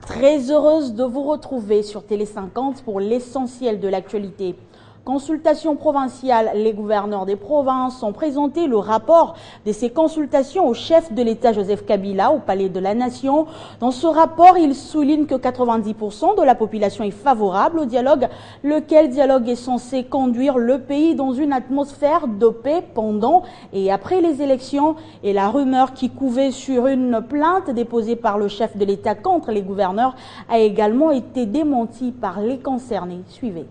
Très heureuse de vous retrouver sur Télé 50 pour l'essentiel de l'actualité. Consultation provinciale, les gouverneurs des provinces ont présenté le rapport de ces consultations au chef de l'État Joseph Kabila au Palais de la Nation. Dans ce rapport, il souligne que 90% de la population est favorable au dialogue, lequel dialogue est censé conduire le pays dans une atmosphère de paix pendant et après les élections. Et la rumeur qui couvait sur une plainte déposée par le chef de l'État contre les gouverneurs a également été démentie par les concernés. Suivez.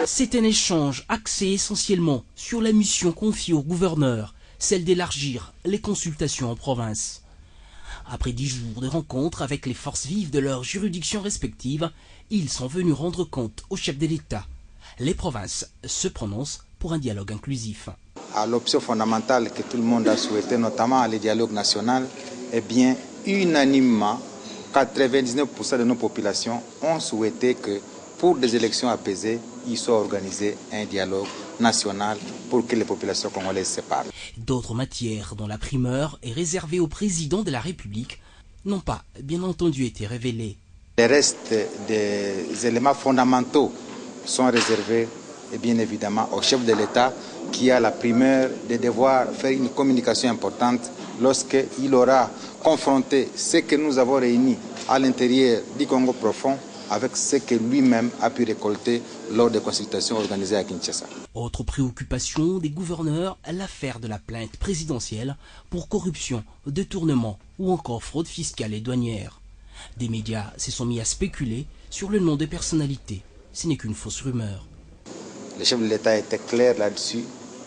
C'est un échange axé essentiellement sur la mission confiée au gouverneur, celle d'élargir les consultations en province. Après 10 jours de rencontres avec les forces vives de leurs juridictions respectives, ils sont venus rendre compte au chef de l'État. Les provinces se prononcent pour un dialogue inclusif. À l'option fondamentale que tout le monde a souhaité, notamment le dialogue national, eh bien, unanimement, 99% de nos populations ont souhaité que pour des élections apaisées, il soit organisé un dialogue national pour que les populations congolaises se parlent. D'autres matières dont la primeur est réservée au président de la République n'ont pas, bien entendu, été révélées. Les restes des éléments fondamentaux sont réservés, et bien évidemment, au chef de l'État qui a la primeur de devoir faire une communication importante lorsqu'il aura confronté ce que nous avons réuni à l'intérieur du Congo profond avec ce que lui-même a pu récolter lors des consultations organisées à Kinshasa. Autre préoccupation des gouverneurs, l'affaire de la plainte présidentielle pour corruption, détournement ou encore fraude fiscale et douanière. Des médias se sont mis à spéculer sur le nom des personnalités. Ce n'est qu'une fausse rumeur. Le chef de l'État était clair là-dessus,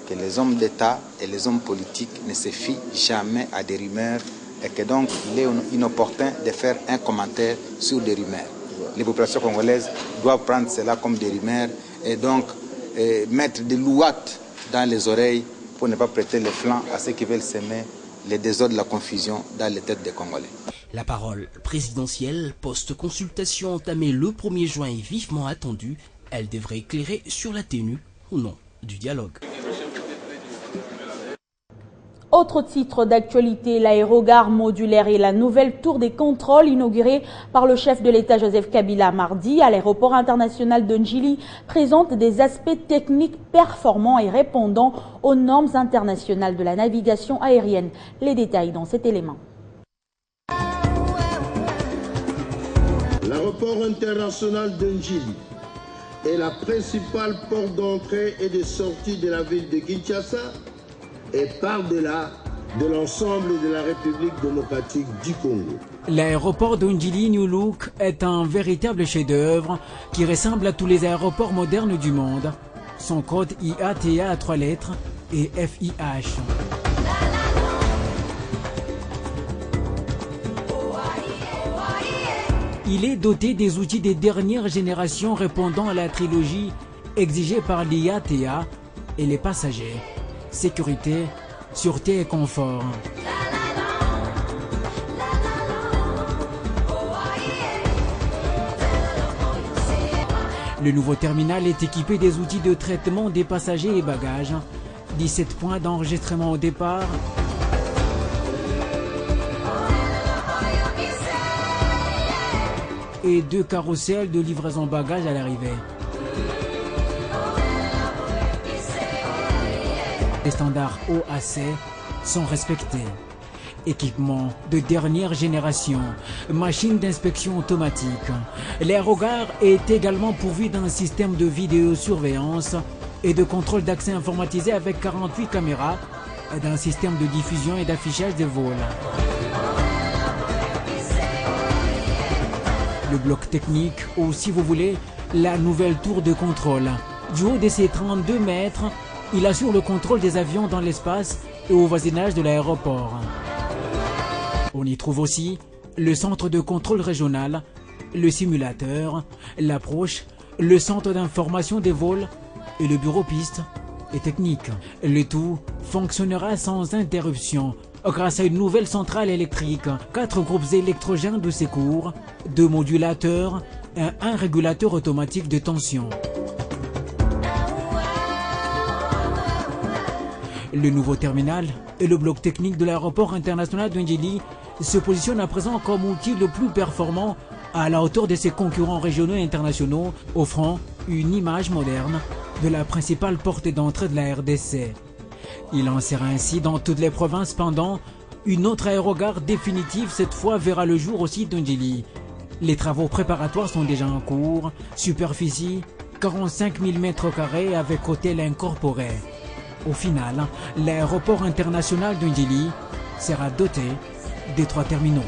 que les hommes d'État et les hommes politiques ne se fient jamais à des rumeurs et que donc il est inopportun de faire un commentaire sur des rumeurs. Les populations congolaises doivent prendre cela comme des rumeurs et donc mettre des louates dans les oreilles pour ne pas prêter le flanc à ceux qui veulent semer les désordres, la confusion dans les têtes des Congolais. La parole présidentielle post-consultation entamée le 1er juin est vivement attendue. Elle devrait éclairer sur la tenue ou non du dialogue. Autre titre d'actualité, l'aérogare modulaire et la nouvelle tour des contrôles inaugurée par le chef de l'État Joseph Kabila mardi à l'aéroport international de Njili présentent des aspects techniques performants et répondant aux normes internationales de la navigation aérienne. Les détails dans cet élément. L'aéroport international de Njili est la principale porte d'entrée et de sortie de la ville de Kinshasa et par-delà de l'ensemble de la République démocratique du Congo. L'aéroport de Njili New Look est un véritable chef-d'œuvre qui ressemble à tous les aéroports modernes du monde. Son code IATA à 3 lettres et FIH. Il est doté des outils des dernières générations répondant à la trilogie exigée par l'IATA et les passagers. Sécurité, sûreté et confort. Le nouveau terminal est équipé des outils de traitement des passagers et bagages, 17 points d'enregistrement au départ, et 2 carrousels de livraison bagages à l'arrivée. Les standards OAC sont respectés. Équipement de dernière génération, machine d'inspection automatique. L'aérogare est également pourvu d'un système de vidéosurveillance et de contrôle d'accès informatisé avec 48 caméras et d'un système de diffusion et d'affichage des vols. Le bloc technique, ou si vous voulez, la nouvelle tour de contrôle. Du haut de ses 32 mètres, il assure le contrôle des avions dans l'espace et au voisinage de l'aéroport. On y trouve aussi le centre de contrôle régional, le simulateur, l'approche, le centre d'information des vols et le bureau piste et technique. Le tout fonctionnera sans interruption grâce à une nouvelle centrale électrique, 4 groupes électrogènes de secours, 2 modulateurs et un régulateur automatique de tension. Le nouveau terminal et le bloc technique de l'aéroport international de Njili se positionne à présent comme outil le plus performant à la hauteur de ses concurrents régionaux et internationaux, offrant une image moderne de la principale porte d'entrée de la RDC. Il en sera ainsi dans toutes les provinces pendant une autre aérogare définitive, cette fois verra le jour aussi d'Ndjili. Les travaux préparatoires sont déjà en cours, superficie 45 000 m² avec hôtel incorporé. Au final, l'aéroport international d'Ndjili sera doté des 3 terminaux.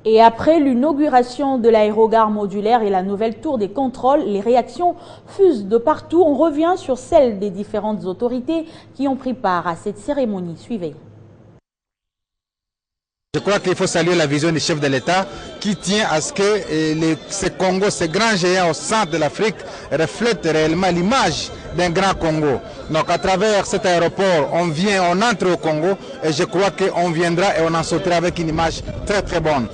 Et après l'inauguration de l'aérogare modulaire et la nouvelle tour des contrôles, les réactions fusent de partout. On revient sur celles des différentes autorités qui ont pris part à cette cérémonie. Suivez. Je crois qu'il faut saluer la vision du chef de l'État qui tient à ce que ces Congos, ces grands géants au centre de l'Afrique reflètent réellement l'image d'un grand Congo. Donc à travers cet aéroport, on entre au Congo et je crois qu'on viendra et on en sortira avec une image très très bonne.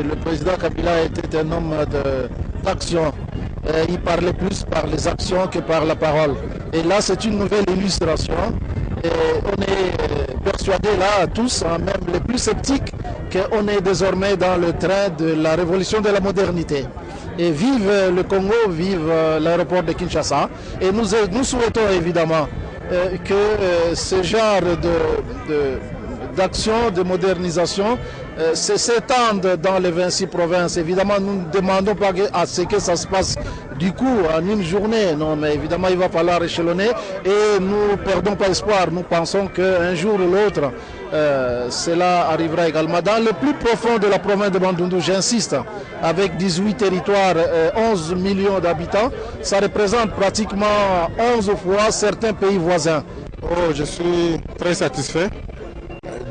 Le président Kabila était un homme d'action. Il parlait plus par les actions que par la parole. Et là, c'est une nouvelle illustration. Et on est persuadés là, tous, même les plus sceptiques, qu'on est désormais dans le train de la révolution de la modernité. Et vive le Congo, vive l'aéroport de Kinshasa. Et nous souhaitons évidemment que ce genre d'action, de modernisation, s'étendent dans les 26 provinces. Évidemment, nous ne demandons pas à ce que ça se passe du coup en une journée. Non, mais évidemment, il va falloir échelonner et nous ne perdons pas espoir. Nous pensons qu'un jour ou l'autre, cela arrivera également. Dans le plus profond de la province de Bandundu, j'insiste, avec 18 territoires, 11 millions d'habitants, ça représente pratiquement 11 fois certains pays voisins. Oh, je suis très satisfait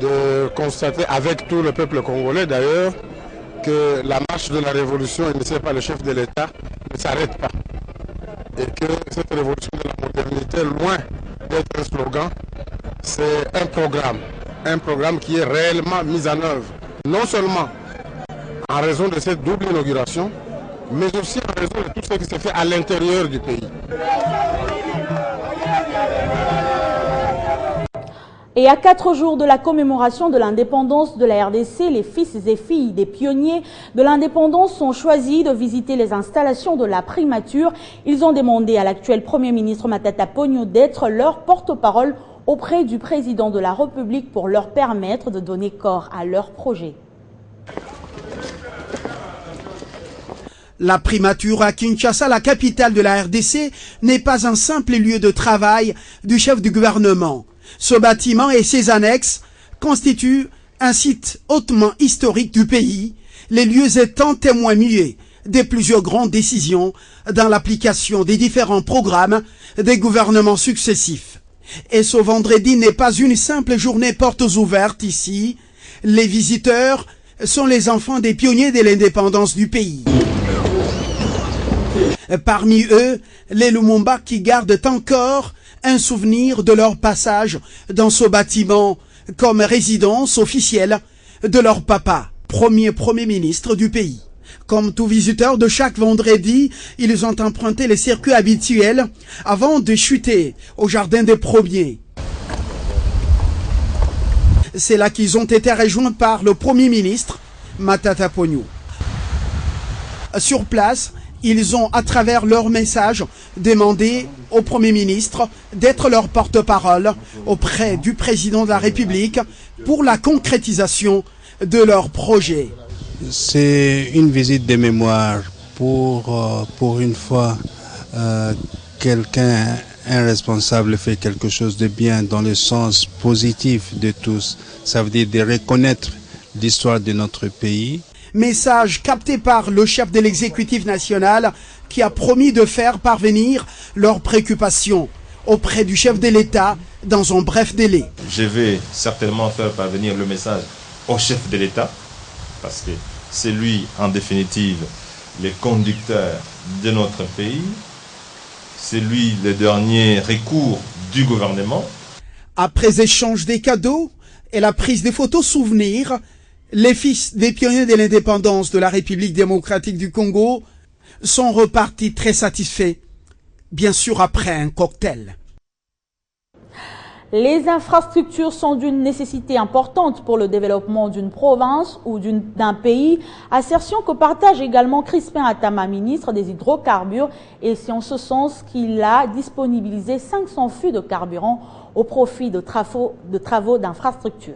de constater avec tout le peuple congolais d'ailleurs que la marche de la révolution initiée par le chef de l'État ne s'arrête pas et que cette révolution de la modernité, loin d'être un slogan, c'est un programme qui est réellement mis en œuvre, non seulement en raison de cette double inauguration, mais aussi en raison de tout ce qui se fait à l'intérieur du pays. Et à 4 jours de la commémoration de l'indépendance de la RDC, les fils et filles des pionniers de l'indépendance ont choisi de visiter les installations de la primature. Ils ont demandé à l'actuel Premier ministre Matata Ponyo d'être leur porte-parole auprès du président de la République pour leur permettre de donner corps à leur projet. La primature à Kinshasa, la capitale de la RDC, n'est pas un simple lieu de travail du chef du gouvernement. Ce bâtiment et ses annexes constituent un site hautement historique du pays, les lieux étant témoins muets de plusieurs grandes décisions dans l'application des différents programmes des gouvernements successifs. Et ce vendredi n'est pas une simple journée portes ouvertes ici. Les visiteurs sont les enfants des pionniers de l'indépendance du pays. Parmi eux, les Lumumba qui gardent encore un souvenir de leur passage dans ce bâtiment comme résidence officielle de leur papa, premier ministre du pays. Comme tout visiteur de chaque vendredi, ils ont emprunté les circuits habituels avant de chuter au jardin des premiers. C'est là qu'ils ont été rejoints par le Premier ministre, Matata Ponyo. Sur place, ils ont, à travers leur message, demandé au Premier ministre d'être leur porte-parole auprès du président de la République pour la concrétisation de leur projet. C'est une visite de mémoire pour une fois un responsable fait quelque chose de bien dans le sens positif de tous. Ça veut dire de reconnaître l'histoire de notre pays. Message capté par le chef de l'exécutif national qui a promis de faire parvenir leurs préoccupations auprès du chef de l'État dans un bref délai. Je vais certainement faire parvenir le message au chef de l'État parce que c'est lui en définitive le conducteur de notre pays. C'est lui le dernier recours du gouvernement. Après échange des cadeaux et la prise des photos souvenirs, les fils des pionniers de l'indépendance de la République démocratique du Congo sont repartis très satisfaits, bien sûr après un cocktail. Les infrastructures sont d'une nécessité importante pour le développement d'une province ou d'un pays. Assertion que partage également Crispin Atama, ministre des Hydrocarbures, et c'est en ce sens qu'il a disponibilisé 500 fûts de carburant au profit de travaux d'infrastructures.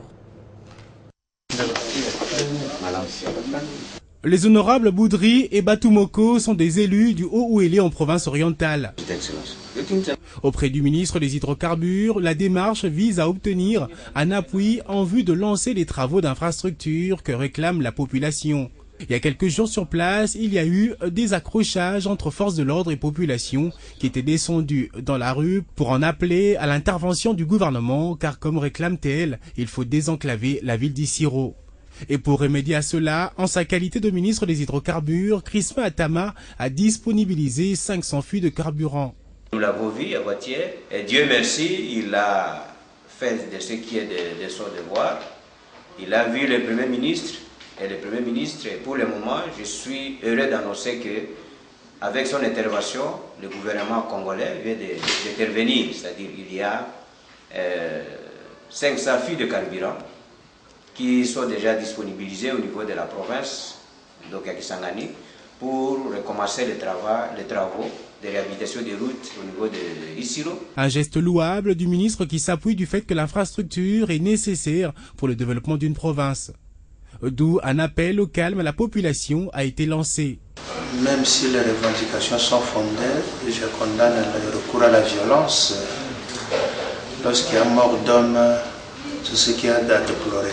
Les honorables Boudry et Batoumoko sont des élus du Haut-Ouélé en province orientale. Auprès du ministre des Hydrocarbures, la démarche vise à obtenir un appui en vue de lancer les travaux d'infrastructure que réclame la population. Il y a quelques jours sur place, il y a eu des accrochages entre forces de l'ordre et population qui étaient descendues dans la rue pour en appeler à l'intervention du gouvernement, car comme réclame-t-elle, il faut désenclaver la ville d'Issiro. Et pour remédier à cela, en sa qualité de ministre des Hydrocarbures, Crispin Atama a disponibilisé 500 fûts de carburant. Nous l'avons vu à Gautier, et Dieu merci, il a fait de ce qui est de son devoir. Il a vu le Premier ministre, et le Premier ministre, pour le moment, je suis heureux d'annoncer que, avec son intervention, le gouvernement congolais vient d'intervenir. C'est-à-dire qu'il y a 500 fûts de carburant qui sont déjà disponibilisés au niveau de la province, donc à Kisangani, pour recommencer les travaux de réhabilitation des routes au niveau de Issiro. Un geste louable du ministre qui s'appuie du fait que l'infrastructure est nécessaire pour le développement d'une province. D'où un appel au calme à la population a été lancé. Même si les revendications sont fondées, je condamne le recours à la violence. Lorsqu'il y a mort d'hommes, c'est ce qu'il y a à déplorer.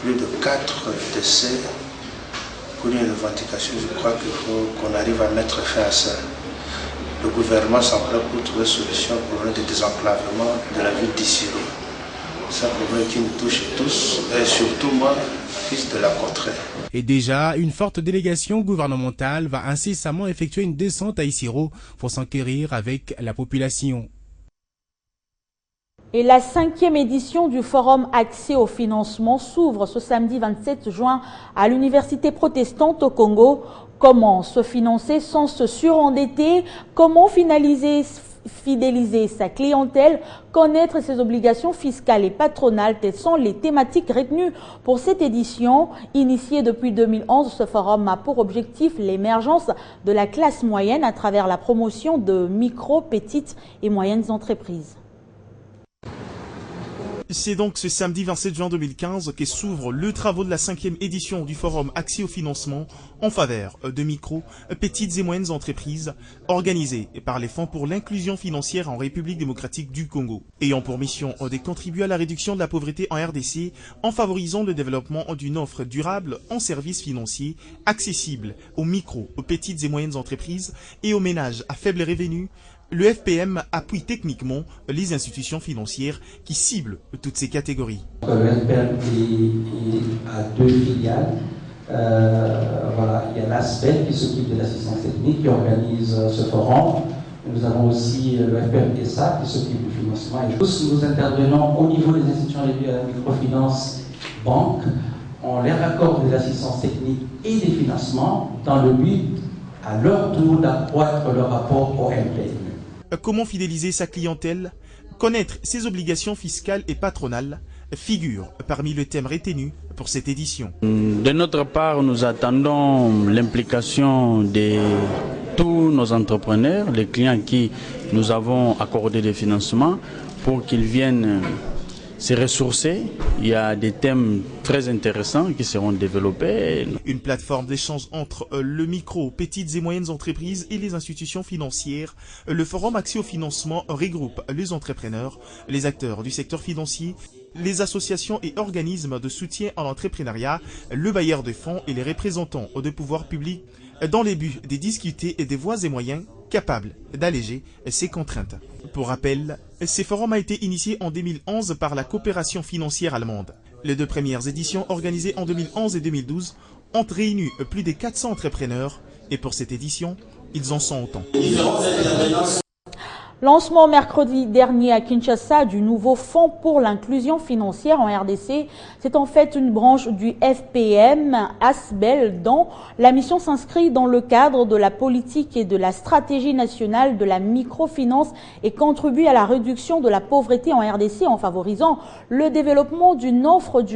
Plus de 4 décès pour une revendication. Je crois qu'il faut qu'on arrive à mettre fin à ça. Le gouvernement s'emploie pour trouver une solution pour le désenclavement de la ville d'Issiro. C'est un problème qui nous touche tous, et surtout moi, fils de la contrée. Et déjà, une forte délégation gouvernementale va incessamment effectuer une descente à Issiro pour s'enquérir avec la population. Et la 5e édition du Forum Accès au financement s'ouvre ce samedi 27 juin à l'Université protestante au Congo. Comment se financer sans se surendetter? Comment fidéliser sa clientèle? Connaître ses obligations fiscales et patronales? Telles sont les thématiques retenues pour cette édition. Initiée depuis 2011, ce forum a pour objectif l'émergence de la classe moyenne à travers la promotion de micro, petites et moyennes entreprises. C'est donc ce samedi 27 juin 2015 que s'ouvre le travaux de la 5e édition du Forum Accès au financement en faveur de micro, petites et moyennes entreprises, organisé par les Fonds pour l'inclusion financière en République démocratique du Congo, ayant pour mission de contribuer à la réduction de la pauvreté en RDC en favorisant le développement d'une offre durable en services financiers accessible aux micro, aux petites et moyennes entreprises et aux ménages à faible revenu. Le FPM appuie techniquement les institutions financières qui ciblent toutes ces catégories. Le FPM a 2 filiales. Voilà, il y a l'aspect qui s'occupe de l'assistance technique, qui organise ce forum. Nous avons aussi le FPM SA qui s'occupe du financement. Et tous nous intervenons au niveau des institutions de microfinance, banques. On leur accorde de l'assistance technique et des financements dans le but, à leur tour, d'accroître leur rapport au FPM. Comment fidéliser sa clientèle? Connaître ses obligations fiscales et patronales figure parmi les thèmes retenus pour cette édition. De notre part, nous attendons l'implication de tous nos entrepreneurs, les clients qui nous avons accordé des financements, pour qu'ils viennent se ressourcer. Il y a des thèmes très intéressants qui seront développés. Une plateforme d'échange entre le micro, petites et moyennes entreprises et les institutions financières. Le Forum Accès au financement regroupe les entrepreneurs, les acteurs du secteur financier, les associations et organismes de soutien à l'entrepreneuriat, le bailleur de fonds et les représentants des pouvoirs publics dans les buts de discuter des voies et moyens capables d'alléger ces contraintes. Pour rappel, ce forum a été initié en 2011 par la coopération financière allemande. Les 2 premières éditions organisées en 2011 et 2012 ont réuni plus de 400 entrepreneurs et pour cette édition, ils en sont autant. Lancement mercredi dernier à Kinshasa du nouveau Fonds pour l'inclusion financière en RDC. C'est en fait une branche du FPM, ASBEL, dont la mission s'inscrit dans le cadre de la politique et de la stratégie nationale de la microfinance et contribue à la réduction de la pauvreté en RDC en favorisant le développement d'une offre du